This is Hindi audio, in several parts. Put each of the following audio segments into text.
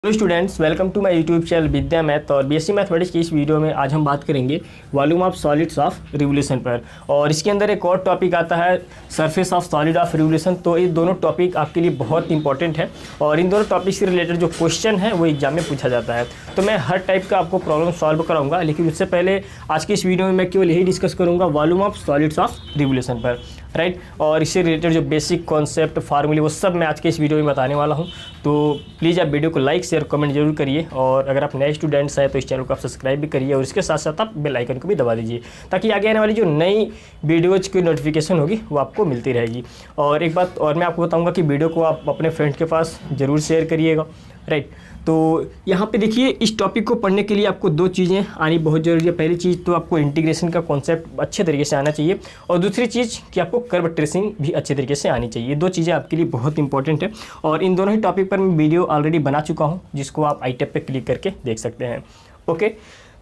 Hello students, welcome to my YouTube channel Vidya math और बीएससी मैथमेटिक्स की इस वीडियो में आज हम बात करेंगे volume of solids of revolution पर। और इसके अंदर एक और टॉपिक आता है surface of solid of revolution. तो ये दोनों टॉपिक आपके लिए बहुत इंपॉर्टेंट है और इन दोनों टॉपिक से रिलेटेड जो क्वेश्चन है वो एग्जाम में पूछा जाता है। तो मैं हर टाइप का आपको प्रॉब्लम सॉल्व कराऊंगा, लेकिन उससे पहले आज की इस वीडियो में मैं केवल यही डिस्कस करूँगा volume of solids of revolution पर, राइट। और इससे रिलेटेड जो बेसिक कॉन्सेप्ट फार्मूले वो सब मैं आज के इस वीडियो में बताने वाला हूँ। तो प्लीज़ आप वीडियो को लाइक शेयर कमेंट जरूर करिए और अगर आप नए स्टूडेंट्स हैं तो इस चैनल को आप सब्सक्राइब भी करिए और इसके साथ साथ आप बेल आइकन को भी दबा दीजिए ताकि आगे आने वाली जो नई वीडियोज की नोटिफिकेशन होगी वो आपको मिलती रहेगी। और एक बात और मैं आपको बताऊँगा कि वीडियो को आप अपने फ्रेंड के पास ज़रूर शेयर करिएगा, राइट। तो यहाँ पे देखिए, इस टॉपिक को पढ़ने के लिए आपको दो चीज़ें आनी बहुत ज़रूरी है। पहली चीज़ तो आपको इंटीग्रेशन का कॉन्सेप्ट अच्छे तरीके से आना चाहिए और दूसरी चीज़ कि आपको कर्व ट्रेसिंग भी अच्छे तरीके से आनी चाहिए। ये दो चीज़ें आपके लिए बहुत इंपॉर्टेंट है और इन दोनों ही टॉपिक पर मैं वीडियो ऑलरेडी बना चुका हूँ जिसको आप आई टैब पे क्लिक करके देख सकते हैं। ओके,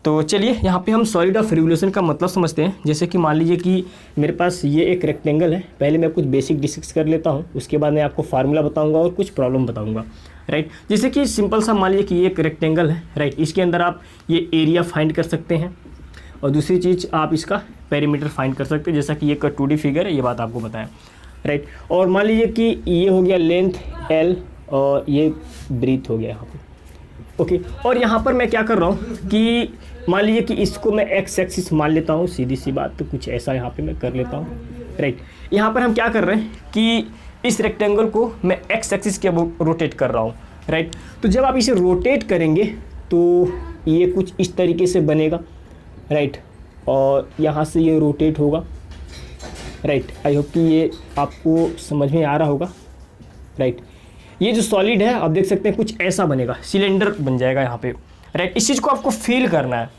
तो चलिए यहाँ पे हम सॉलिड ऑफ रिवोल्यूशन का मतलब समझते हैं। जैसे कि मान लीजिए कि मेरे पास ये एक रेक्टेंगल है। पहले मैं कुछ बेसिक डिस्कस कर लेता हूँ, उसके बाद मैं आपको फार्मूला बताऊँगा और कुछ प्रॉब्लम बताऊँगा, राइट। जैसे कि सिंपल सा मान लीजिए कि ये एक रेक्टेंगल है, राइट। इसके अंदर आप ये एरिया फाइंड कर सकते हैं और दूसरी चीज़ आप इसका पेरीमीटर फाइंड कर सकते हैं, जैसा कि एक 2D फिगर है, ये बात आपको बताया, राइट। और मान लीजिए कि ये हो गया लेंथ L और ये ब्रीथ हो गया यहाँ पे, ओके। और यहाँ पर मैं क्या कर रहा हूँ कि मान लीजिए कि इसको मैं एक्स एक्सिस मान लेता हूँ, सीधी सी बात। तो कुछ ऐसा यहाँ पे मैं कर लेता हूँ, राइट। यहाँ पर हम क्या कर रहे हैं कि इस रेक्टेंगल को मैं एक्स एक्सिस के रोटेट कर रहा हूँ, राइट। तो जब आप इसे रोटेट करेंगे तो ये कुछ इस तरीके से बनेगा, राइट। और यहाँ से ये रोटेट होगा, राइट। आई होप कि ये आपको समझ में आ रहा होगा, राइट। ये जो सॉलिड है आप देख सकते हैं कुछ ऐसा बनेगा, सिलेंडर बन जाएगा यहाँ पे, राइट। इस चीज़ को आपको फील करना है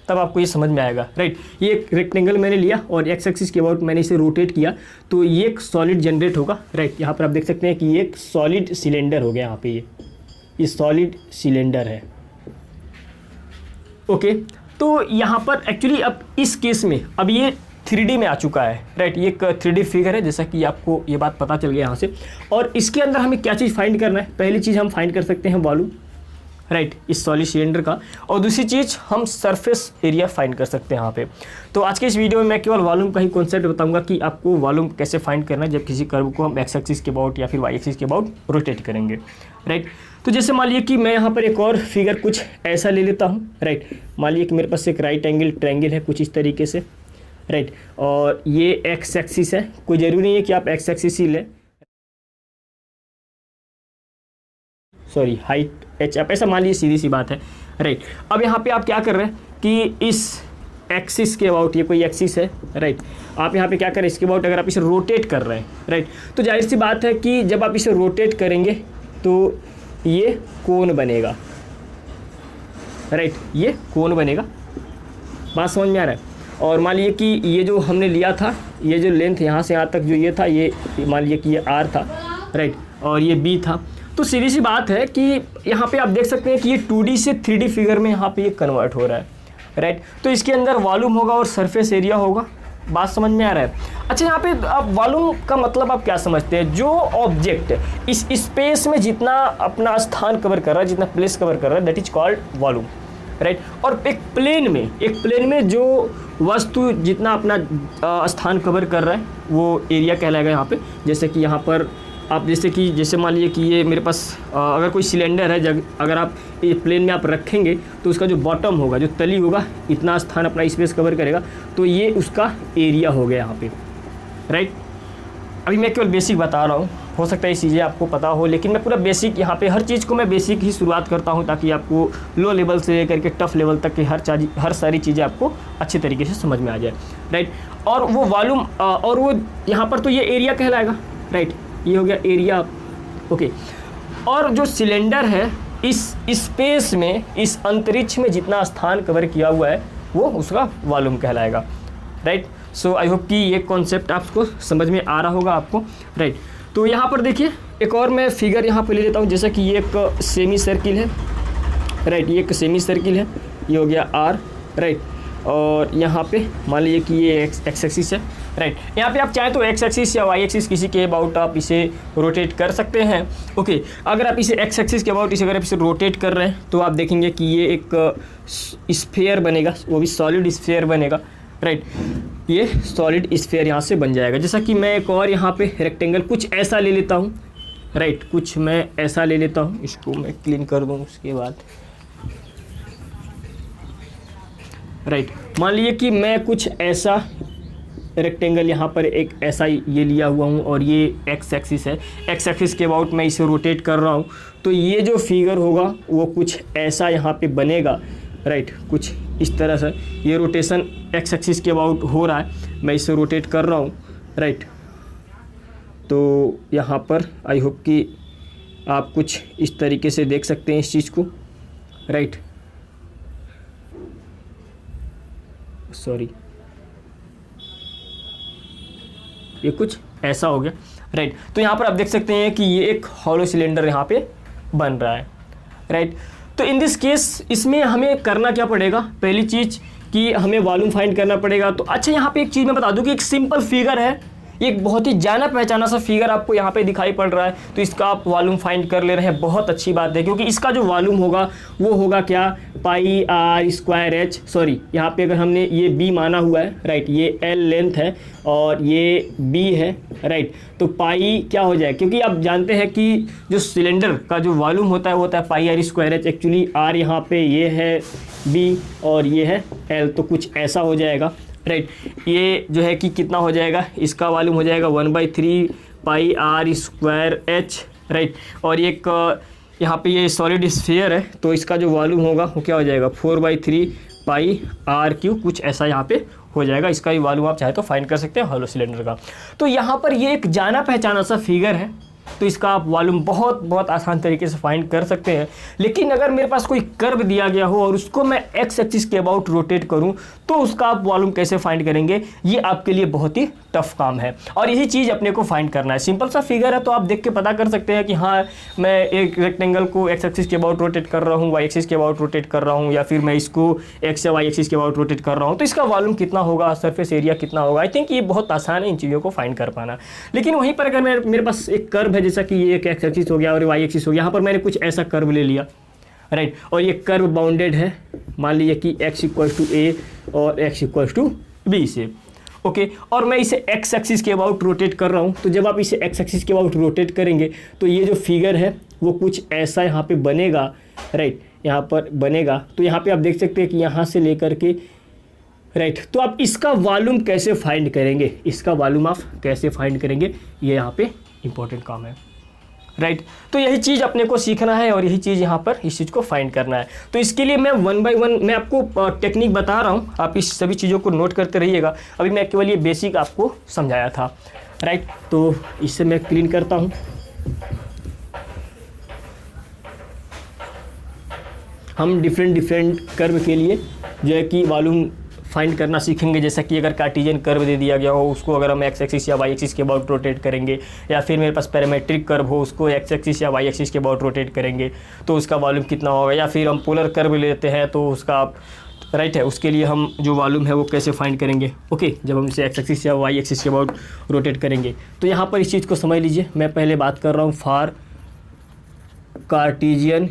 तब आपको ये समझ में आएगा, राइट। ये एक रेक्टेंगल मैंने लिया और एक्स एक्सिस के अबाउट मैंने इसे रोटेट किया तो ये एक सॉलिड जनरेट होगा, राइट। यहाँ पर आप देख सकते हैं कि ये एक सॉलिड सिलेंडर हो गया। यहाँ पे ये सॉलिड सिलेंडर है, ओके। तो यहाँ पर एक्चुअली अब इस केस में अब ये 3D में आ चुका है, राइट। ये एक 3D फिगर है, जैसा कि आपको ये बात पता चल गया यहाँ से। और इसके अंदर हमें क्या चीज़ फाइंड करना है? पहली चीज़ हम फाइंड कर सकते हैं वॉल्यूम, राइट, इस सॉलिड सिलेंडर का। और दूसरी चीज़ हम सरफेस एरिया फाइंड कर सकते हैं यहाँ पे। तो आज के इस वीडियो में मैं केवल वॉल्यूम का ही कॉन्सेप्ट बताऊंगा कि आपको वॉल्यूम कैसे फाइंड करना है जब किसी कर्व को हम एक्स एक्सिस के अबाउट या फिर वाई एक्सिस के अबाउट रोटेट करेंगे, राइट। तो जैसे मान लीजिए कि मैं यहाँ पर एक और फिगर कुछ ऐसा ले लेता हूँ, राइट। मान लीजिए कि मेरे पास एक राइट एंगल ट्रायंगल है कुछ इस तरीके से, राइट। और ये एक्स एक्सिस है, कोई ज़रूरी नहीं है कि आप एक्स एक्सिस ही लें, सॉरी हाइट एच, आप ऐसा मान लीजिए, सीधी सी बात है, राइट। अब यहाँ पे आप क्या कर रहे हैं कि इस एक्सिस के अबाउट, ये कोई एक्सिस है, राइट। आप यहाँ पे क्या कर रहे हैं, इसके अबाउट अगर आप इसे रोटेट कर रहे हैं, राइट। तो जाहिर सी बात है कि जब आप इसे रोटेट करेंगे तो ये कोण बनेगा, राइट। ये कोण बनेगा, बात समझ में आ रहा है। और मान लीजिए कि ये जो हमने लिया था, ये जो लेंथ यहाँ से यहाँ तक जो ये था, ये मान लीजिए कि ये R था, राइट। और ये B था। तो सीधी सी बात है कि यहाँ पे आप देख सकते हैं कि ये 2D से 3D फिगर में यहाँ पे ये कन्वर्ट हो रहा है, राइट। तो इसके अंदर वॉल्यूम होगा और सरफेस एरिया होगा, बात समझ में आ रहा है। अच्छा, यहाँ पे आप वॉल्यूम का मतलब आप क्या समझते हैं? जो ऑब्जेक्ट इस स्पेस में जितना अपना स्थान कवर कर रहा है, जितना प्लेस कवर कर रहा है, that is called volume, right. और एक प्लेन में जो वस्तु जितना अपना स्थान कवर कर रहा है वो एरिया कहलाएगा यहाँ पे। जैसे कि यहाँ पर आप जैसे मान लीजिए कि ये मेरे पास अगर कोई सिलेंडर है, अगर आप ये प्लेन में आप रखेंगे तो उसका जो बॉटम होगा, जो तली होगा, इतना स्थान अपना स्पेस कवर करेगा, तो ये उसका एरिया हो गया यहाँ पे, राइट। अभी मैं केवल बेसिक बता रहा हूँ, हो सकता है ये चीज़ें आपको पता हो, लेकिन मैं पूरा बेसिक यहाँ पे हर चीज़ को मैं बेसिक ही शुरुआत करता हूँ ताकि आपको लो लेवल से लेकर के टफ लेवल तक की हर सारी चीज़ें आपको अच्छे तरीके से समझ में आ जाए, राइट। और वो वॉल्यूम और वो यहाँ पर तो ये एरिया कहलाएगा, राइट। ये हो गया एरिया, ओके। और जो सिलेंडर है इस स्पेस में, इस अंतरिक्ष में जितना स्थान कवर किया हुआ है वो उसका वॉल्यूम कहलाएगा, राइट। सो आई होप कि ये कॉन्सेप्ट आपको समझ में आ रहा होगा आपको, राइट। तो यहाँ पर देखिए एक और मैं फिगर यहाँ पे ले लेता हूँ। जैसा कि ये एक सेमी सर्किल है, राइट। ये एक सेमी सर्किल है, ये हो गया R, राइट। और यहाँ पे मान लीजिए कि ये एक्स एक्सिस है राइट। यहाँ पे आप चाहें तो एक्स एक्सिस या वाई एक्सिस किसी के अबाउट आप इसे रोटेट कर सकते हैं। ओके, अगर आप इसे एक्स एक्सिस के अबाउट इसे अगर आप इसे रोटेट कर रहे हैं तो आप देखेंगे कि ये एक स्फीयर बनेगा, वो भी सॉलिड स्फीयर बनेगा, राइट। ये सॉलिड स्फीयर यहाँ से बन जाएगा। जैसा कि मैं एक और यहाँ पे रेक्टेंगल कुछ ऐसा ले लेता हूँ, राइट, कुछ मैं ऐसा ले लेता हूँ, इसको मैं क्लीन कर दूँ उसके बाद, राइट। मान लीजिए कि मैं कुछ ऐसा रेक्टेंगल यहाँ पर एक ऐसा ये लिया हुआ हूँ और ये एक्स एक्सिस है, एक्स एक्सिस के अबाउट मैं इसे रोटेट कर रहा हूँ, तो ये जो फिगर होगा वो कुछ ऐसा यहाँ पे बनेगा, राइट, कुछ इस तरह से। ये रोटेशन एक्स एक्सिस के अबाउट हो रहा है, मैं इसे रोटेट कर रहा हूँ, राइट। तो यहाँ पर आई होप कि आप कुछ इस तरीके से देख सकते हैं इस चीज़ को, राइट। सॉरी, ये कुछ ऐसा हो गया, राइट। तो यहाँ पर आप देख सकते हैं कि ये एक हॉलो सिलेंडर यहाँ पे बन रहा है, राइट। तो इन दिस केस इसमें हमें करना क्या पड़ेगा, पहली चीज़ कि हमें वॉल्यूम फाइंड करना पड़ेगा। तो अच्छा, यहाँ पे एक चीज़ मैं बता दूँ कि एक सिंपल फिगर है, एक बहुत ही जाना पहचाना सा फिगर आपको यहाँ पे दिखाई पड़ रहा है, तो इसका आप वॉल्यूम फाइंड कर ले रहे हैं, बहुत अच्छी बात है, क्योंकि इसका जो वॉल्यूम होगा वो होगा क्या, पाई आर स्क्वायर एच, सॉरी यहाँ पे अगर हमने ये बी माना हुआ है, राइट, ये एल लेंथ है और ये बी है, राइट। तो पाई क्या हो जाए, क्योंकि आप जानते हैं कि जो सिलेंडर का जो वॉल्यूम होता है वो होता है pi r square h, actually r यहाँ पे ये है बी और ये है एल, तो कुछ ऐसा हो जाएगा, राइट। ये जो है कि कितना हो जाएगा, इसका वॉल्यूम हो जाएगा 1/3 पाई आर स्क्वायर एच, राइट। और एक यहाँ पे ये सॉलिड स्फीयर है, तो इसका जो वॉल्यूम होगा वो क्या हो जाएगा 4/3 पाई आर क्यू, कुछ ऐसा यहाँ पे हो जाएगा। इसका ही वॉल्यूम आप चाहे तो फाइंड कर सकते हैं हॉलो सिलेंडर का। तो यहाँ पर ये एक जाना पहचाना सा फिगर है, तो इसका आप वॉल्यूम बहुत आसान तरीके से फाइंड कर सकते हैं। लेकिन अगर मेरे पास कोई कर्व दिया गया हो और उसको मैं एक्स एक्सिस के अबाउट रोटेट करूं, तो उसका आप वॉल्यूम कैसे फाइंड करेंगे, ये आपके लिए बहुत ही टफ काम है और यही चीज़ अपने को फाइंड करना है। सिंपल सा फिगर है, तो आप देख के पता कर सकते हैं कि हाँ, मैं एक रेक्टेंगल को एक्स एक्सिस के अबाउट रोटेट कर रहा हूँ, वाई एक्सिस के अबाउट रोटेट कर रहा हूँ, या फिर मैं इसको एक्स या वाई एक्सिस के अबाउट रोटेट कर रहा हूँ, तो इसका वॉल्यूम कितना होगा, सरफेस एरिया कितना होगा। आई थिंक ये बहुत आसान है इन चीज़ों को फाइंड कर पाना। लेकिन वहीं पर अगर मेरे पास एक कर्व है, जैसा कि ये एक एक्स एक्सिस हो गया और वाई एक्सिस हो गया, यहाँ पर मैंने कुछ ऐसा कर्व ले लिया, राइट, और ये कर्व बाउंडेड है, मान लीजिए कि x = a और x = b से, ओके। और मैं इसे x एक्सिस के अबाउट रोटेट कर रहा हूँ, तो जब आप इसे x एक्सिस के अबाउट रोटेट करेंगे तो ये जो फिगर है वो कुछ ऐसा यहाँ पे बनेगा, राइट, यहाँ पर बनेगा। तो यहाँ पे आप देख सकते हैं कि यहाँ से लेकर के, राइट। तो आप इसका वॉल्यूम कैसे फाइंड करेंगे, इसका वॉल्यूम आप कैसे फाइंड करेंगे, ये यहाँ पे इंपॉर्टेंट काम है, राइट। तो यही चीज़ अपने को सीखना है और यही चीज़ यहाँ पर इस चीज़ को फाइंड करना है। तो इसके लिए मैं 1 बाय 1 मैं आपको टेक्निक बता रहा हूँ, आप इस सभी चीज़ों को नोट करते रहिएगा। अभी मैं केवल ये बेसिक आपको समझाया था, राइट। तो इससे मैं क्लीन करता हूँ। हम डिफरेंट कर्व के लिए जो है कि वॉल्यूम फाइंड करना सीखेंगे। जैसा कि अगर कार्टेशियन कर्व दे दिया गया हो, उसको अगर हम एक्स एक्सिस या वाई एक्सिस के अबाउट रोटेट करेंगे, या फिर मेरे पास पैरामेट्रिक कर्व हो, उसको एक्स एक्सिस या वाई एक्सिस के अबाउट रोटेट करेंगे, तो उसका वॉल्यूम कितना होगा। या फिर हम पोलर कर्व लेते हैं, तो उसका आप, राइट है, उसके लिए हम जो वॉल्यूम है वो कैसे फाइंड करेंगे, ओके, जब हम इसे एक्स एक्सिस या वाई एक्सिस के अबाउट रोटेट करेंगे। तो यहाँ पर इस चीज़ को समझ लीजिए। मैं पहले बात कर रहा हूँ for Cartesian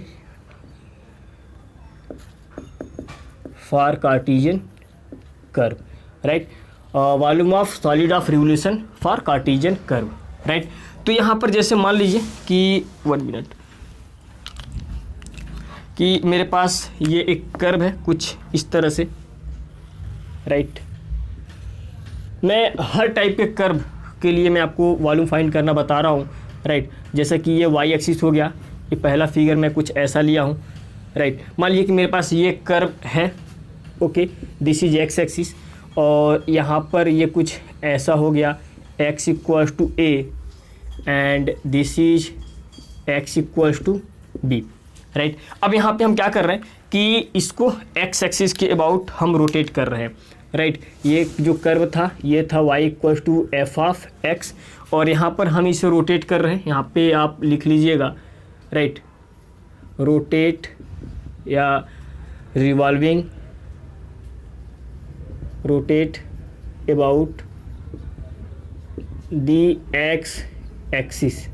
curve, right, volume of solid of revolution for Cartesian curve, right. तो यहाँ पर जैसे मान लीजिए कि 1 मिनट कि मेरे पास ये एक कर्व है कुछ इस तरह से, राइट। मैं हर टाइप के कर्व के लिए मैं आपको वॉल्यूम फाइंड करना बता रहा हूँ, राइट। जैसा कि ये वाई एक्सिस हो गया, ये पहला फिगर मैं कुछ ऐसा लिया हूँ, राइट। मान लीजिए कि मेरे पास ये कर्व है, okay, this is x axis, और यहाँ पर ये कुछ ऐसा हो गया, x = a and this is x = b, right. अब यहाँ पे हम क्या कर रहे हैं कि इसको x एक्सिस के अबाउट हम रोटेट कर रहे हैं, राइट। ये जो कर्व था ये था y = f(x), और यहाँ पर हम इसे रोटेट कर रहे हैं। यहाँ पे आप लिख लीजिएगा, राइट, रोटेट या revolving, rotate about D x axis,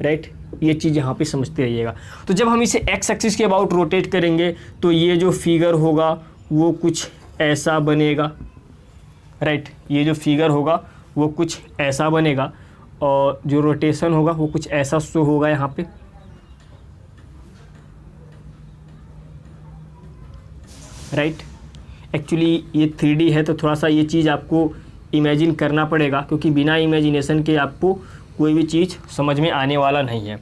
right. ये चीज़ यहाँ पे समझते रहिएगा। तो जब हम इसे एक्स एक्सिस के अबाउट रोटेट करेंगे तो ये जो फिगर होगा वो कुछ ऐसा बनेगा, राइट। ये जो फिगर होगा वो कुछ ऐसा बनेगा और जो रोटेशन होगा वो कुछ ऐसा शो होगा यहाँ पे, राइट। एक्चुअली ये 3D है तो थोड़ा सा ये चीज़ आपको इमेजिन करना पड़ेगा, क्योंकि बिना इमेजिनेशन के आपको कोई भी चीज़ समझ में आने वाला नहीं है,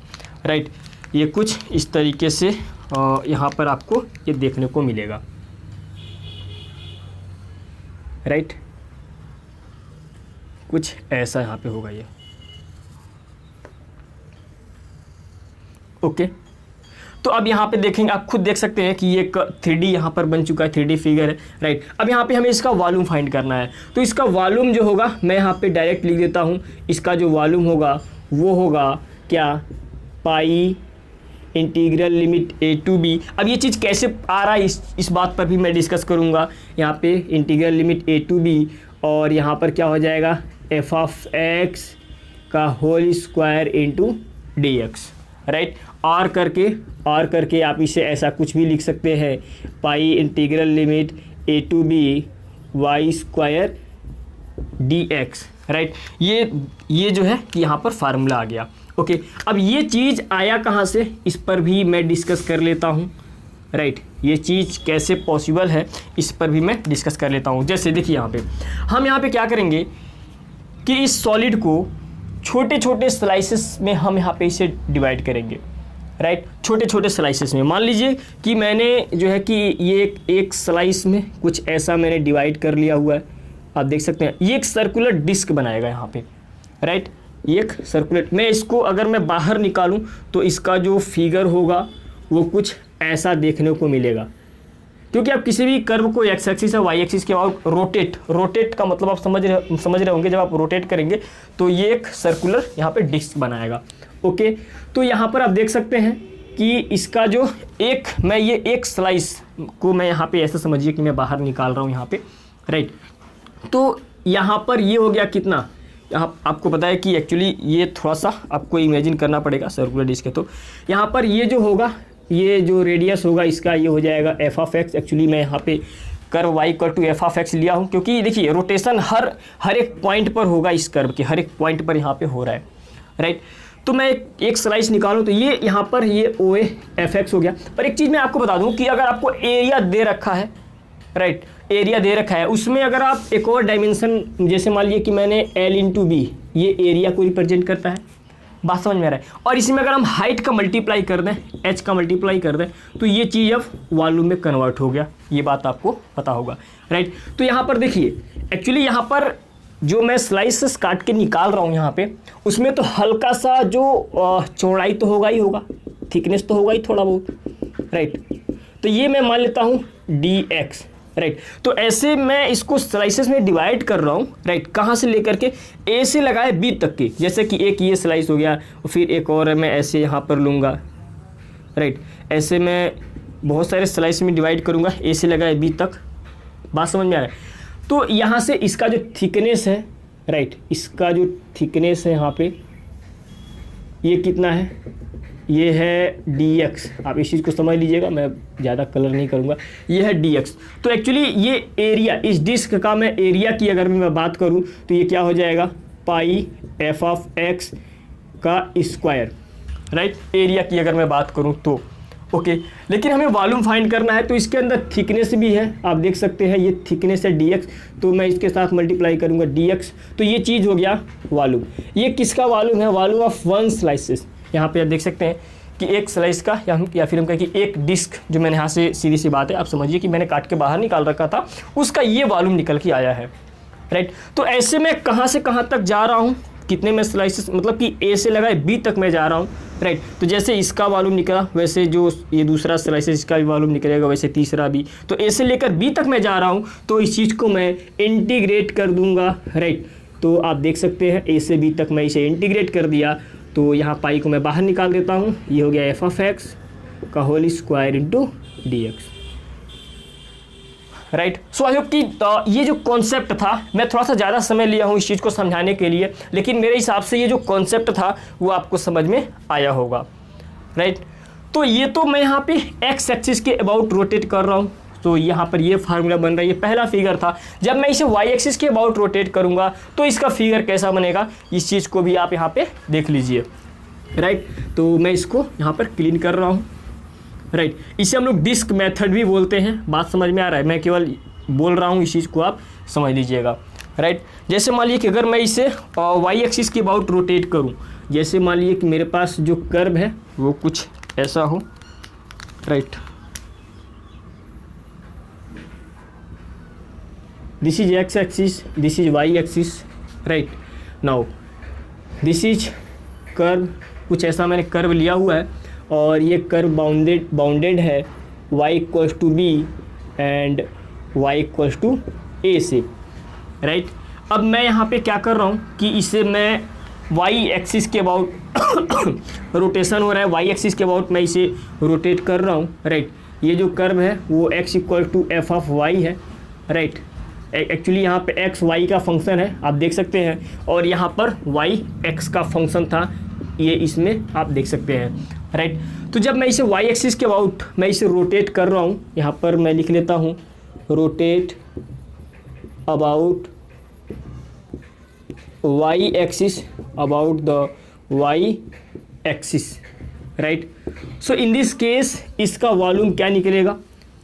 राइट। ये कुछ इस तरीके से यहाँ पर आपको ये देखने को मिलेगा, राइट। कुछ ऐसा यहाँ पे होगा ये, ओके। तो अब यहाँ पे देखेंगे, आप खुद देख सकते हैं कि ये एक 3D यहाँ पर बन चुका है, 3D फिगर है, राइट। अब यहाँ पे हमें इसका वॉल्यूम फाइंड करना है, तो इसका वॉल्यूम जो होगा मैं यहाँ पे डायरेक्ट लिख देता हूँ। इसका जो वॉल्यूम होगा वो होगा क्या, pi integral limit a to b। अब ये चीज़ कैसे आ रहा है इस बात पर भी मैं डिस्कस करूँगा। यहाँ पे integral limit a to b और यहाँ पर क्या हो जाएगा, f ऑफ x का whole square into d x, right. और करके आप इसे ऐसा कुछ भी लिख सकते हैं, pi integral limit a to b y square d x, right. ये जो है कि यहाँ पर फार्मूला आ गया, ओके। अब ये चीज़ आया कहाँ से, इस पर भी मैं डिस्कस कर लेता हूँ, राइट। ये चीज़ कैसे पॉसिबल है इस पर भी मैं डिस्कस कर लेता हूँ। जैसे देखिए हम यहाँ पे क्या करेंगे कि इस सॉलिड को छोटे छोटे स्लाइसेस में हम यहाँ पे इसे डिवाइड करेंगे, राइट। छोटे छोटे स्लाइसेस में मान लीजिए कि मैंने जो है कि ये एक स्लाइस में कुछ ऐसा मैंने डिवाइड कर लिया हुआ है। आप देख सकते हैं ये एक सर्कुलर डिस्क बनाएगा यहाँ पे, राइट। ये एक सर्कुलर, मैं इसको अगर मैं बाहर निकालूं तो इसका जो फिगर होगा वो कुछ ऐसा देखने को मिलेगा, क्योंकि आप किसी भी कर्व को एक्स एक्सिस या वाई एक्सिस के बाद रोटेट का मतलब आप समझ रहे होंगे। जब आप रोटेट करेंगे तो ये एक सर्कुलर यहाँ पे डिस्क बनाएगा, ओके। तो यहाँ पर आप देख सकते हैं कि इसका जो मैं ये एक स्लाइस को मैं यहाँ पे ऐसा समझिए कि मैं बाहर निकाल रहा हूँ यहाँ पे, राइट। तो यहाँ पर ये हो गया कितना, यहाँ आपको पता है कि एक्चुअली ये थोड़ा सा आपको इमेजिन करना पड़ेगा सर्कुलर डिस्क है। तो यहाँ पर ये जो होगा, ये जो रेडियस होगा इसका ये हो जाएगा एफ ऑफ एक्स। एक्चुअली मैं यहाँ पे curve y equal to f of x लिया हूँ, क्योंकि देखिए रोटेशन हर एक पॉइंट पर होगा, इस कर्व के हर एक पॉइंट पर यहाँ पे हो रहा है, राइट। तो मैं एक स्लाइस निकालूँ तो ये यहाँ पर ये ओ ए एफ एक्स हो गया। पर एक चीज़ मैं आपको बता दूँ कि अगर आपको एरिया दे रखा है, राइट, एरिया दे रखा है, उसमें अगर आप एक और डायमेंशन, जैसे मान लीजिए कि मैंने एल इंटू बी, ये एरिया को रिप्रेजेंट करता है, बात समझ में आ रहा है। और इसी में अगर हम हाइट का मल्टीप्लाई कर दें, एच का मल्टीप्लाई कर दें, तो ये चीज़ अब वॉल्यूम में कन्वर्ट हो गया। ये बात आपको पता होगा, राइट। तो यहाँ पर देखिए एक्चुअली यहाँ पर जो मैं स्लाइसेस काट के निकाल रहा हूँ यहाँ पे, उसमें तो हल्का सा जो चौड़ाई तो होगा ही होगा, थिकनेस तो होगा ही थोड़ा बहुत, राइट। तो ये मैं मान लेता हूँ डी एक्स, राइट। तो ऐसे मैं इसको स्लाइसेस में डिवाइड कर रहा हूँ, राइट। कहाँ से लेकर के, ए से लगाए बी तक की, जैसे कि एक ये स्लाइस हो गया, फिर एक और मैं ऐसे यहाँ पर लूँगा, राइट। ऐसे मैं बहुत सारे स्लाइस में डिवाइड करूँगा ए से लगाए बी तक, बात समझ में आ रहा है। तो यहाँ से इसका जो थिकनेस है, राइट, इसका जो थिकनेस है यहाँ पे ये कितना है, ये है dx। आप इस चीज़ को समझ लीजिएगा, मैं ज़्यादा कलर नहीं करूँगा, ये है dx। तो एक्चुअली ये एरिया, इस डिस्क का मैं एरिया की अगर मैं बात करूँ तो ये क्या हो जाएगा, पाई एफ ऑफ एक्स का स्क्वायर, राइट। एरिया की अगर मैं बात करूँ तो ओके। लेकिन हमें वॉल्यूम फाइंड करना है, तो इसके अंदर थिकनेस भी है, आप देख सकते हैं ये थिकनेस है dx, तो मैं इसके साथ मल्टीप्लाई करूँगा dx, तो ये चीज़ हो गया वॉल्यूम। ये किसका वॉल्यूम है, वॉल्यूम ऑफ वन स्लाइसेस। यहाँ पे आप देख सकते हैं कि एक स्लाइस का या फिर हम कहें कि एक डिस्क, जो मैंने यहाँ से सीधी सी बात है, आप समझिए कि मैंने काट के बाहर निकाल रखा था, उसका ये वॉल्यूम निकल के आया है, राइट। तो ऐसे मैं कहाँ से कहाँ तक जा रहा हूँ, कितने में स्लाइसेस, मतलब कि ए से लगाए बी तक मैं जा रहा हूँ, राइट। तो जैसे इसका वॉल्यूम निकला, वैसे जो ये दूसरा स्लाइसेस इसका भी वॉल्यूम निकलेगा, वैसे तीसरा भी। तो ए से लेकर बी तक मैं जा रहा हूँ, तो इस चीज़ को मैं इंटीग्रेट कर दूंगा, राइट। तो आप देख सकते हैं ए से बी तक मैं इसे इंटीग्रेट कर दिया, तो यहाँ पाई को मैं बाहर निकाल देता हूँ, ये हो गया एफ ऑफ एक्स का whole square into d x, right. So I hope कि ये जो कॉन्सेप्ट था, मैं थोड़ा सा ज़्यादा समय लिया हूँ इस चीज़ को समझाने के लिए, लेकिन मेरे हिसाब से ये जो कॉन्सेप्ट था वो आपको समझ में आया होगा, राइट। तो ये तो मैं यहाँ पे एक्स एक्सिस के अबाउट रोटेट कर रहा हूँ, तो यहाँ पर ये फार्मूला बन रहा है, ये पहला फिगर था। जब मैं इसे वाई एक्सिस के अबाउट रोटेट करूँगा तो इसका फिगर कैसा बनेगा, इस चीज़ को भी आप यहाँ पे देख लीजिए, राइट। तो मैं इसको यहाँ पर क्लीन कर रहा हूँ, राइट। इसे हम लोग डिस्क मेथड भी बोलते हैं। बात समझ में आ रहा है, मैं केवल बोल रहा हूँ, इस चीज़ को आप समझ लीजिएगा, राइट। जैसे मान लीजिए कि अगर मैं इसे वाई एक्सिस के अबाउट रोटेट करूँ, जैसे मान लीजिए कि मेरे पास जो कर्व है वो कुछ ऐसा हो, right. This is x axis, this is y axis, right. Now this is curve, कुछ ऐसा मैंने कर्व लिया हुआ है और ये कर्व बाउंडेड है y equals to b and y equals to a से, राइट। अब मैं यहाँ पे क्या कर रहा हूँ कि इसे मैं y एक्सिस के अबाउट रोटेशन हो रहा है, y एक्सिस के अबाउट मैं इसे रोटेट कर रहा हूँ, राइट। ये जो कर्व है वो x equal to f of y है, राइट। एक्चुअली यहाँ पे x y का फंक्शन है, आप देख सकते हैं, और यहाँ पर y x का फंक्शन था, ये इसमें आप देख सकते हैं, राइट। तो जब मैं इसे y एक्सिस के अबाउट मैं इसे रोटेट कर रहा हूँ, यहाँ पर मैं लिख लेता हूँ rotate about y axis, about the y axis, right. So in this case इसका वॉल्यूम क्या निकलेगा,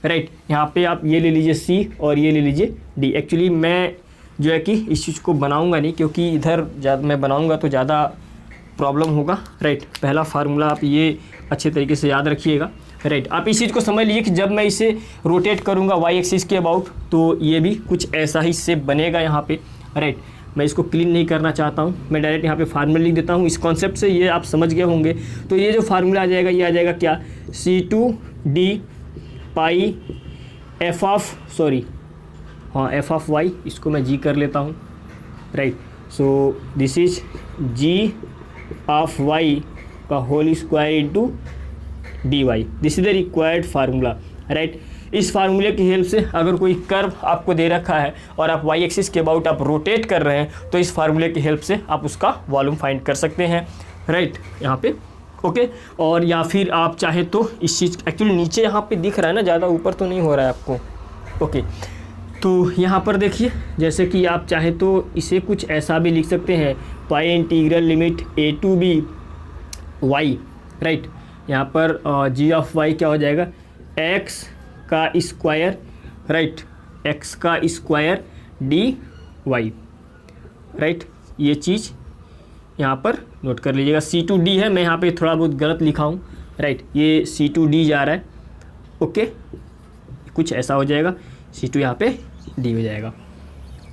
राइट। यहाँ पे आप ये ले लीजिए c और ये ले लीजिए d। एक्चुअली मैं जो है कि इस चीज़ को बनाऊँगा नहीं, क्योंकि इधर मैं बनाऊँगा तो ज़्यादा प्रॉब्लम होगा, राइट। पहला फार्मूला आप ये अच्छे तरीके से याद रखिएगा, राइट। आप इस चीज़ को समझ लीजिए कि जब मैं इसे रोटेट करूँगा y एक्सिस के अबाउट तो ये भी कुछ ऐसा ही शेप बनेगा यहाँ पे, राइट। मैं इसको क्लीन नहीं करना चाहता हूँ, मैं डायरेक्ट यहाँ पे फार्मूला लिख देता हूँ। इस कॉन्सेप्ट से ये आप समझ गए होंगे। तो ये जो फार्मूला आ जाएगा, ये आ जाएगा क्या, C2D pi F of Y, इसको मैं g कर लेता हूँ, right. So this is g of y का whole square into d y, this is the required formula, right. इस फार्मूले की हेल्प से अगर कोई कर्व आपको दे रखा है और आप y एक्सिस के अबाउट आप रोटेट कर रहे हैं तो इस फार्मूले की हेल्प से आप उसका वॉल्यूम फाइंड कर सकते हैं, राइट, यहाँ पे, ओके। और या फिर आप चाहे तो इस चीज़, एक्चुअली नीचे यहाँ पे दिख रहा है ना, ज़्यादा ऊपर तो नहीं हो रहा है आपको, ओके। तो यहाँ पर देखिए, जैसे कि आप चाहे तो इसे कुछ ऐसा भी लिख सकते हैं, pi integral limit a to b y, right. यहाँ पर g ऑफ y क्या हो जाएगा, x का स्क्वायर, राइट, x का स्क्वायर dy, राइट। ये चीज़ यहाँ पर नोट कर लीजिएगा। C2D है, मैं यहाँ पे थोड़ा बहुत गलत लिखा हूँ, राइट। ये C2D जा रहा है, ओके, कुछ ऐसा हो जाएगा, C2 यहाँ पे D हो जाएगा,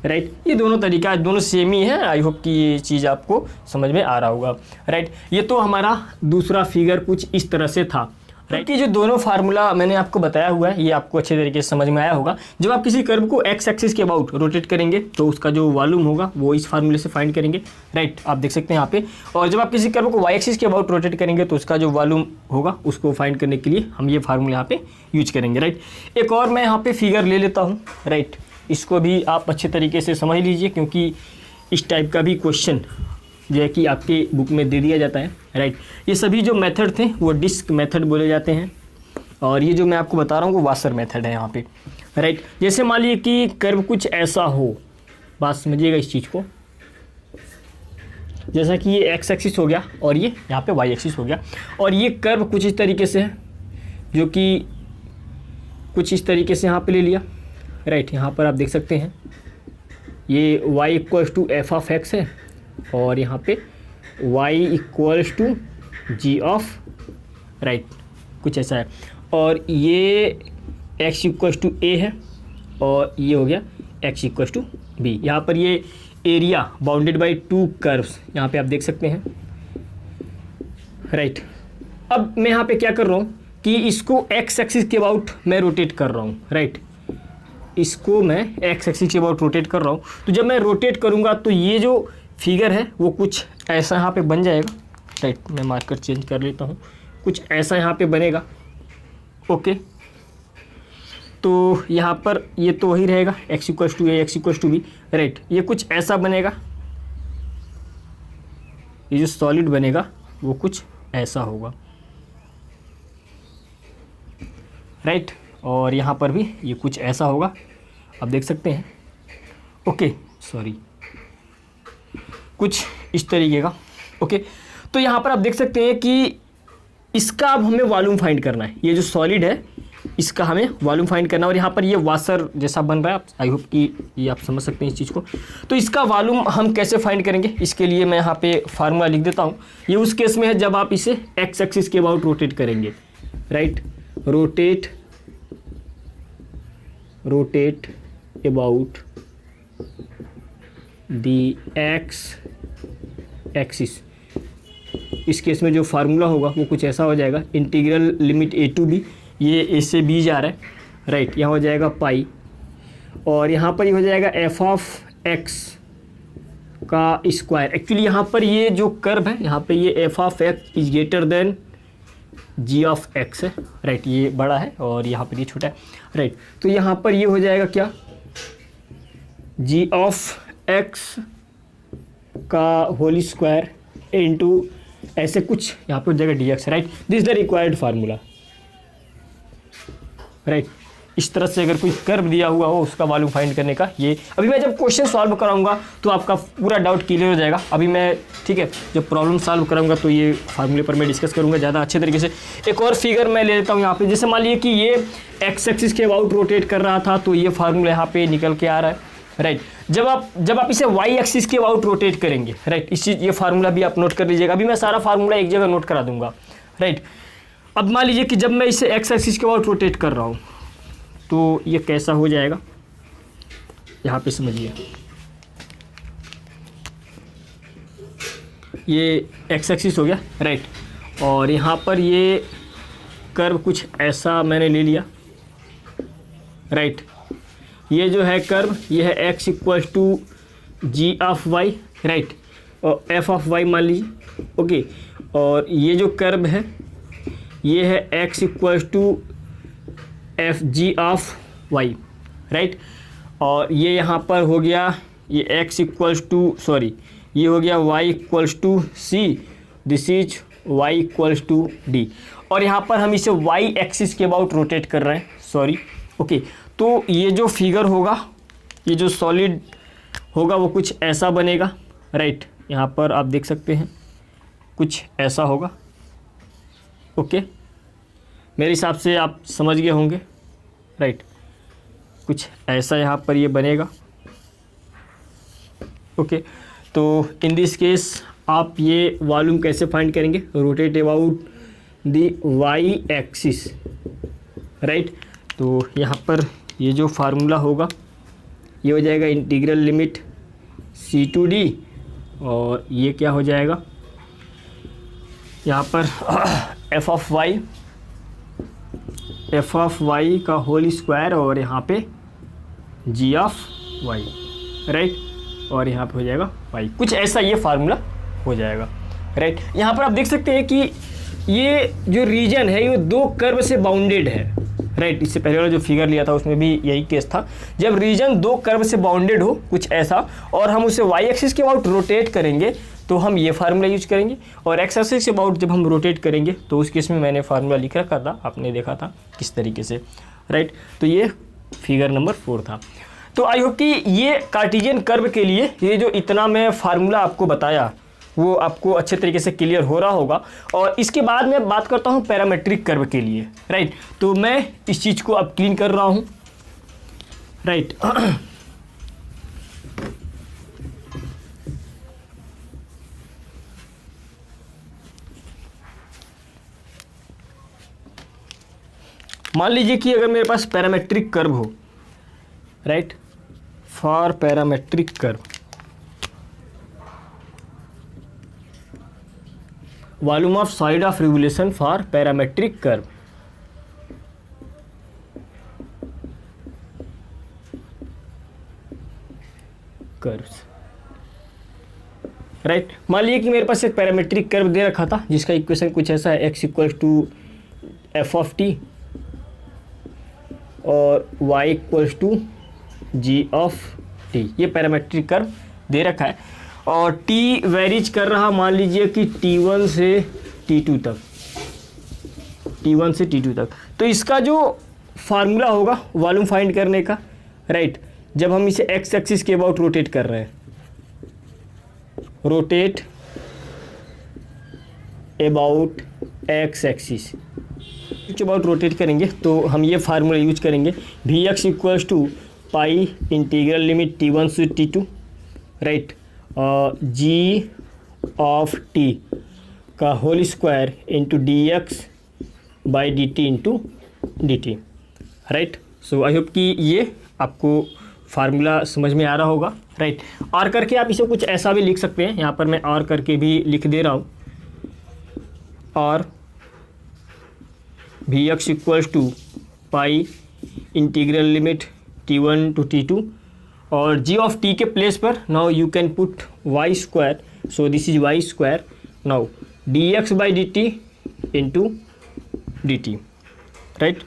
राइट। ये दोनों तरीका, दोनों सेम ही है। आई होप कि ये चीज़ आपको समझ में आ रहा होगा, राइट। ये तो हमारा दूसरा फिगर कुछ इस तरह से था, राइट। ये जो दोनों फार्मूला मैंने आपको बताया हुआ है ये आपको अच्छे तरीके से समझ में आया होगा। जब आप किसी कर्व को एक्स एक्सिस के अबाउट रोटेट करेंगे तो उसका जो वॉल्यूम होगा वो इस फार्मूले से फाइंड करेंगे, राइट, आप देख सकते हैं यहाँ पे। और जब आप किसी कर्व को वाई एक्सिस के अबाउट रोटेट करेंगे तो उसका जो वॉल्यूम होगा उसको फाइंड करने के लिए हम ये फार्मूला यहाँ पे यूज करेंगे, राइट। एक और मैं यहाँ पे फिगर ले लेता हूँ, राइट, इसको भी आप अच्छे तरीके से समझ लीजिए, क्योंकि इस टाइप का भी क्वेश्चन जो है कि आपके बुक में दे दिया जाता है, राइट। ये सभी जो मेथड थे वो डिस्क मेथड बोले जाते हैं, और ये जो मैं आपको बता रहा हूँ वो वासर मेथड है यहाँ पे, राइट। जैसे मान लीजिए कि कर्व कुछ ऐसा हो, बात समझिएगा इस चीज़ को, जैसा कि ये एक्स एक्सिस हो गया और ये यहाँ पे वाई एक्सिस हो गया, और ये कर्व कुछ इस तरीके से है, जो कि कुछ इस तरीके से यहाँ पे ले लिया, राइट। यहाँ पर आप देख सकते हैं ये y equals to f of x है, और यहाँ पे y equals to g of, right, कुछ ऐसा है, और ये x इक्वल्स टू a है, और ये हो गया x इक्वल्स टू b। यहाँ पर ये area bounded by two curves यहाँ पे आप देख सकते हैं, राइट। अब मैं यहाँ पे क्या कर रहा हूँ कि इसको x एक्सिस के अबाउट मैं रोटेट कर रहा हूँ, राइट, इसको मैं x एक्सिस के अबाउट रोटेट कर रहा हूँ। तो जब मैं रोटेट करूँगा तो ये जो फिगर है वो कुछ ऐसा यहाँ पे बन जाएगा, राइट। मैं मार्कर चेंज कर लेता हूँ, कुछ ऐसा यहाँ पे बनेगा, ओके। तो यहाँ पर ये तो वही रहेगा x equals to a x equals to b, right. ये कुछ ऐसा बनेगा, ये जो सॉलिड बनेगा वो कुछ ऐसा होगा, राइट। और यहाँ पर भी ये कुछ ऐसा होगा, आप देख सकते हैं। ओके सॉरी, कुछ इस तरीके का। ओके, तो यहाँ पर आप देख सकते हैं कि इसका अब हमें वॉल्यूम फाइंड करना है। ये जो सॉलिड है इसका हमें वॉल्यूम फाइंड करना है, और यहाँ पर ये वाशर जैसा बन रहा है। आई होप कि ये आप समझ सकते हैं इस चीज़ को। तो इसका वॉल्यूम हम कैसे फाइंड करेंगे, इसके लिए मैं यहाँ पे फार्मूला लिख देता हूँ। ये उस केस में है जब आप इसे एक्स एक्सिस के अबाउट रोटेट करेंगे, राइट। Rotate about the x axis. इस केस में जो फार्मूला होगा वो कुछ ऐसा हो जाएगा, integral limit a to b, ये ए से बी जा रहा है, राइट। यहाँ हो जाएगा पाई, और यहाँ पर ये हो जाएगा एफ ऑफ एक्स का स्क्वायर। एक्चुअली यहाँ पर ये जो कर्व है, यहाँ पे ये f of x is greater than g of x है, राइट। ये बड़ा है और यहाँ पर ये छोटा है, राइट। तो यहाँ पर ये हो जाएगा क्या, जी ऑफ एक्स का होल स्क्वायर इंटू ऐसे कुछ यहाँ पे हो जाएगा D x, right. This the required formula, right. इस तरह से अगर कोई कर्व दिया हुआ हो उसका वॉल्यूम फाइंड करने का, ये अभी मैं जब क्वेश्चन सॉल्व कराऊंगा तो आपका पूरा डाउट क्लियर हो जाएगा। अभी मैं, ठीक है, जब प्रॉब्लम सॉल्व कराऊंगा तो ये फार्मूले पर मैं डिस्कस करूंगा ज़्यादा अच्छे तरीके से। एक और फिगर मैं ले लेता हूँ यहाँ पे। जैसे मान लीजिए कि ये एक्स एक्सिस के अबाउट रोटेट कर रहा था, तो ये फार्मूला यहाँ पे निकल के आ रहा है, राइट। जब आप इसे वाई एक्सिस के अबाउट रोटेट करेंगे, राइट, इस चीज़ ये फार्मूला भी आप नोट कर लीजिएगा। अभी मैं सारा फार्मूला एक जगह नोट करा दूंगा, राइट। अब मान लीजिए कि जब मैं इसे एक्स एक्सिस के अबाउट रोटेट कर रहा हूँ तो ये कैसा हो जाएगा, यहाँ पे समझिए। ये एक्स एक्सिस हो गया, राइट। और यहाँ पर ये कर्व कुछ ऐसा मैंने ले लिया, राइट। ये जो है कर्व, ये है x equal to g of y, right, और एफ ऑफ वाई मान लीजिए, ओके। और ये जो कर्व है ये है x equal to f g of y, right. और ये यहाँ पर हो गया ये एक्स इक्वल्स टू, सॉरी, ये हो गया y equals to c, this is y equals to d. और यहाँ पर हम इसे वाई एक्सिस के अबाउट रोटेट कर रहे हैं, सॉरी, ओके। तो ये जो फिगर होगा, ये जो सॉलिड होगा वो कुछ ऐसा बनेगा, राइट। यहाँ पर आप देख सकते हैं कुछ ऐसा होगा, ओके। मेरे हिसाब से आप समझ गए होंगे, राइट। कुछ ऐसा यहाँ पर ये बनेगा, ओके। तो इन दिस केस आप ये वॉल्यूम कैसे फाइंड करेंगे, rotate about the y axis, right. तो यहाँ पर ये जो फार्मूला होगा ये हो जाएगा integral limit c to d, और ये क्या हो जाएगा यहाँ पर एफ ऑफ वाई का होल स्क्वायर, और यहाँ पे जी ऑफ वाई, राइट। और यहाँ पे हो जाएगा वाई, कुछ ऐसा ये फार्मूला हो जाएगा, राइट। यहाँ पर आप देख सकते हैं कि ये जो रीजन है ये दो कर्व से बाउंडेड है, राइट। इससे पहले वाला जो फिगर लिया था उसमें भी यही केस था। जब रीजन दो कर्व से बाउंडेड हो कुछ ऐसा, और हम उसे वाई एक्सिस के अबाउट रोटेट करेंगे तो हम ये फार्मूला यूज करेंगे, और एक्स एक्सिस के अबाउट जब हम रोटेट करेंगे तो उस केस में मैंने फार्मूला लिख रखा था, आपने देखा था किस तरीके से, राइट। तो ये फिगर नंबर 4 था। तो आई होप कि ये कार्टेशियन कर्व के लिए ये जो इतना मैं फार्मूला आपको बताया वो आपको अच्छे तरीके से क्लियर हो रहा होगा। और इसके बाद मैं बात करता हूँ पैरामेट्रिक कर्व के लिए, राइट। तो मैं इस चीज़ को अब क्लीन कर रहा हूँ, राइट। मान लीजिए कि अगर मेरे पास पैरामेट्रिक कर्व हो, right, for parametric curve, volume of solid of revolution for parametric curve, curves, right. मान लीजिए कि मेरे पास एक पैरामेट्रिक कर्व दे रखा था जिसका इक्वेशन कुछ ऐसा है, x equal to f of t और y equals to g of t, ये पैरामेट्रिक कर्व दे रखा है और t वेरीज कर रहा मान लीजिए कि t1 से t2 तक, t1 से t2 तक। तो इसका जो फार्मूला होगा वॉल्यूम फाइंड करने का, राइट, जब हम इसे एक्स एक्सिस के अबाउट रोटेट कर रहे हैं, रोटेट अबाउट एक्स एक्सिस के अबाउट रोटेट करेंगे तो हम ये फार्मूला यूज करेंगे, v x equals to pi integral limit t1 से t2, right, g of t का whole square into d x by d t into d t, right. So I hope कि ये आपको फार्मूला समझ में आ रहा होगा, राइट। और करके आप इसे कुछ ऐसा भी लिख सकते हैं, यहाँ पर मैं और करके भी लिख दे रहा हूँ, और v x equals to pi integral limit t1 to t2 और g ऑफ t के प्लेस पर now you can put y square, so this is y square, now dx by dt into dt, right.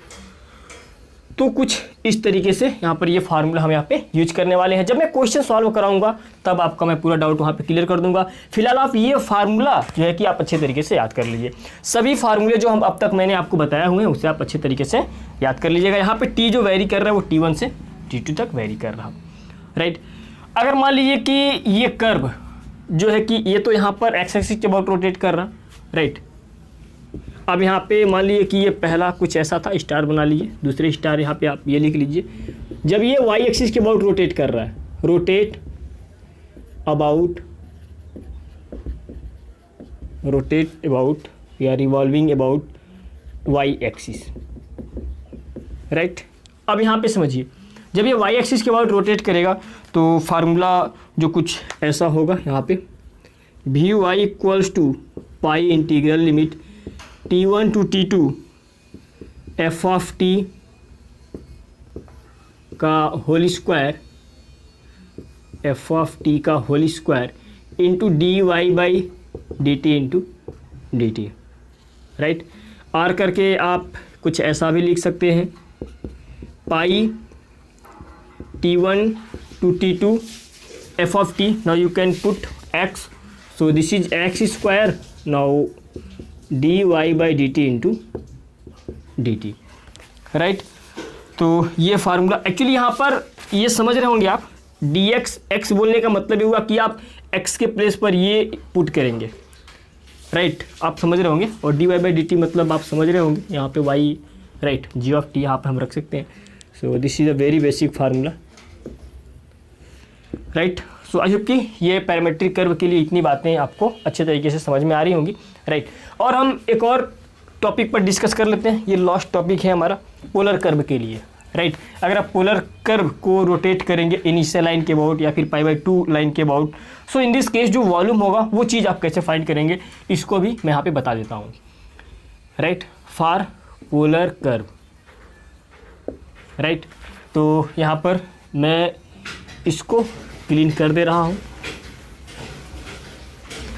तो कुछ इस तरीके से यहाँ पर ये फार्मूला हम यहाँ पे यूज करने वाले हैं। जब मैं क्वेश्चन सॉल्व कराऊंगा तब आपका मैं पूरा डाउट वहाँ पे क्लियर कर दूंगा। फिलहाल आप ये फार्मूला जो है कि आप अच्छे तरीके से याद कर लीजिए। सभी फार्मूले जो हम अब तक मैंने आपको बताया हुए हैं उससे आप अच्छे तरीके से याद कर लीजिएगा। यहाँ पे टी जो वेरी कर रहा है वो t1 से t2 तक वेरी कर रहा है, राइट। अगर मान लीजिए कि ये कर्व जो है कि ये तो यहाँ पर एक्स एक्सिस के अबाउट रोटेट कर रहा, राइट। अब यहाँ पे मान लीजिए कि ये पहला कुछ ऐसा था, स्टार बना लीजिए, दूसरे स्टार यहाँ पे आप ये लिख लीजिए। जब ये वाई एक्सिस के अबाउट रोटेट कर रहा है, रोटेट अबाउट या revolving about y axis, right. अब यहाँ पे समझिए, जब ये वाई एक्सिस के अबाउट रोटेट करेगा तो फार्मूला जो कुछ ऐसा होगा, यहाँ पे v y equals to pi integral limit t1 to t2 f of t का whole square, f of t का whole square into d y by d t into d t, right. और करके आप कुछ ऐसा भी लिख सकते हैं, pi t1 to t2 f of t, now you can put x, so this is x square, now d y by d t into d t, right. तो ये फार्मूला एक्चुअली यहाँ पर ये समझ रहे होंगे आप, डी एक्स, एक्स बोलने का मतलब ये हुआ कि आप एक्स के प्लेस पर ये पुट करेंगे, राइट, आप समझ रहे होंगे। और d y by d t मतलब आप समझ रहे होंगे, यहाँ पे y, right, g of t यहाँ पे हम रख सकते हैं। So this is a very basic formula, right. So I hope कि ये पैरामेट्रिक कर्व के लिए इतनी बातें आपको अच्छे तरीके से समझ में आ रही होंगी, राइट। और हम एक और टॉपिक पर डिस्कस कर लेते हैं, ये लास्ट टॉपिक है हमारा पोलर कर्व के लिए, राइट। अगर आप पोलर कर्व को रोटेट करेंगे इनिशियल लाइन के अबाउट या फिर π/2 लाइन के about, so in this case जो वॉल्यूम होगा वो चीज़ आप कैसे फाइंड करेंगे इसको भी मैं यहाँ पे बता देता हूँ, right, for polar curve, right. तो यहाँ पर मैं इसको क्लीन कर दे रहा हूँ।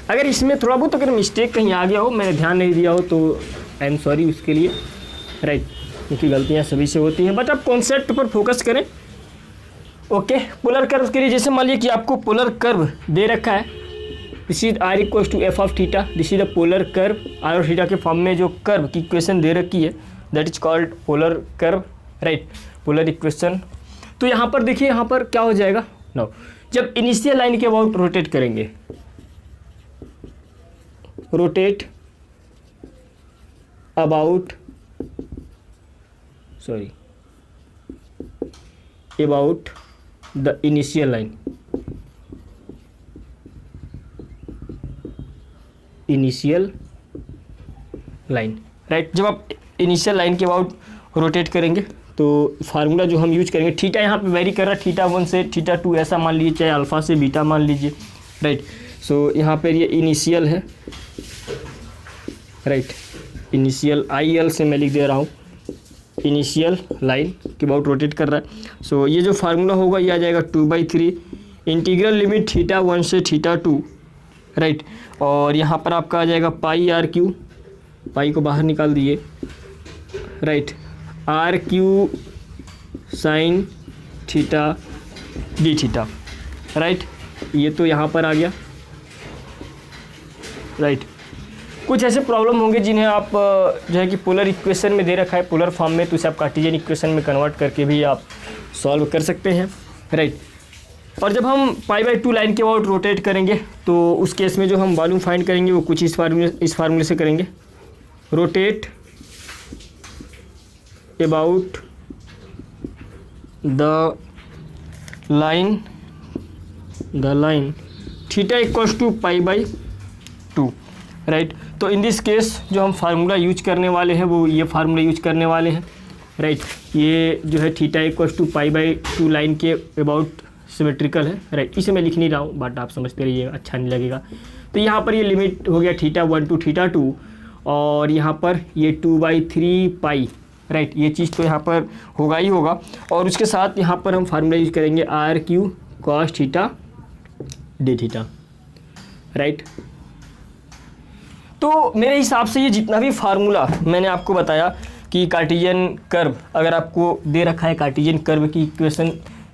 अगर इसमें थोड़ा बहुत अगर मिस्टेक कहीं आ गया हो, मैंने ध्यान नहीं दिया हो, तो आई एम सॉरी उसके लिए, राइट, क्योंकि गलतियाँ सभी से होती हैं, बट आप कॉन्सेप्ट पर फोकस करें, ओके। पोलर कर्व के लिए जैसे मान लीजिए कि आपको पोलर कर्व दे रखा है, this is r equals to f of theta, this is the polar curve, r और थीटा के फॉर्म में जो कर्व की इक्वेशन दे रखी है that is called polar curve, right, polar equation. तो यहाँ पर देखिए, यहाँ पर क्या हो जाएगा, नाउ जब इनिशियल लाइन के अबाउट रोटेट करेंगे, rotate about the initial line, right. जब आप इनिशियल लाइन के अबाउट रोटेट करेंगे तो फार्मूला जो हम यूज करेंगे, थीटा यहाँ पे वेरी कर रहा है, थीटा 1 से थीटा 2 ऐसा मान लीजिए, चाहे अल्फा से बीटा मान लीजिए, राइट। सो यहाँ पर ये इनिशियल है, राइट, इनिशियल IL से मैं लिख दे रहा हूँ, इनिशियल लाइन के अबाउट रोटेट कर रहा है। सो ये जो फार्मूला होगा ये आ जाएगा 2/3 इंटीग्रल लिमिट थीटा 1 से थीटा 2, राइट। और यहाँ पर आपका आ जाएगा पाई RQ, पाई को बाहर निकाल दिए, right, RQ sine theta D theta, right. ये तो यहाँ पर आ गया, राइट। कुछ ऐसे प्रॉब्लम होंगे जिन्हें आप जो है कि पोलर इक्वेशन में दे रखा है पोलर फॉर्म में, तो उसे आप कार्टेशियन इक्वेशन में कन्वर्ट करके भी आप सॉल्व कर सकते हैं, राइट। और जब हम π/2 लाइन के अबाउट रोटेट करेंगे तो उस केस में जो हम वॉल्यूम फाइंड करेंगे वो कुछ इस फार्मूले से करेंगे, rotate about the line theta equals to π/2, right. तो इन दिस केस जो हम फार्मूला यूज करने वाले हैं वो ये फार्मूला यूज करने वाले हैं, राइट। ये जो है थीटा इक्वल्स टू π/2 लाइन के अबाउट सिमेट्रिकल है, राइट। इसे मैं लिख नहीं रहा हूँ बट आप समझते रहिएगा, अच्छा नहीं लगेगा। तो यहाँ पर ये लिमिट हो गया θ1 टू θ2 और यहाँ पर ये 2/3 पाई, राइट। ये चीज़ तो यहाँ पर होगा ही होगा। और उसके साथ यहाँ पर हम फार्मूला यूज करेंगे RQ cos theta D theta, right. तो मेरे हिसाब से ये जितना भी फार्मूला मैंने आपको बताया कि कार्टेशियन कर्व अगर आपको दे रखा है, कार्टेशियन कर्व की इक्वेशन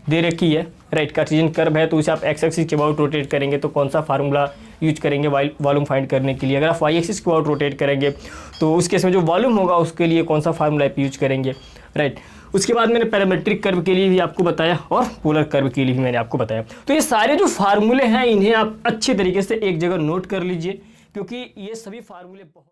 दे रखी है, राइट। कार्टेशियन कर्व है तो उसे आप एक्स एक्सिस के अबाउट रोटेट करेंगे तो कौन सा फार्मूला यूज करेंगे वॉल्यूम फाइंड करने के लिए। अगर आप वाई एक्सिस के अबाउट रोटेट करेंगे तो उस केस में जो वॉल्यूम होगा उसके लिए कौन सा फार्मूला आप यूज करेंगे, राइट। उसके बाद मैंने पैरामेट्रिक कर्व के लिए भी आपको बताया और पोलर कर्व के लिए भी मैंने आपको बताया। तो ये सारे जो फार्मूले हैं इन्हें आप अच्छे तरीके से एक जगह नोट कर लीजिए, क्योंकि ये सभी फार्मूले बहुत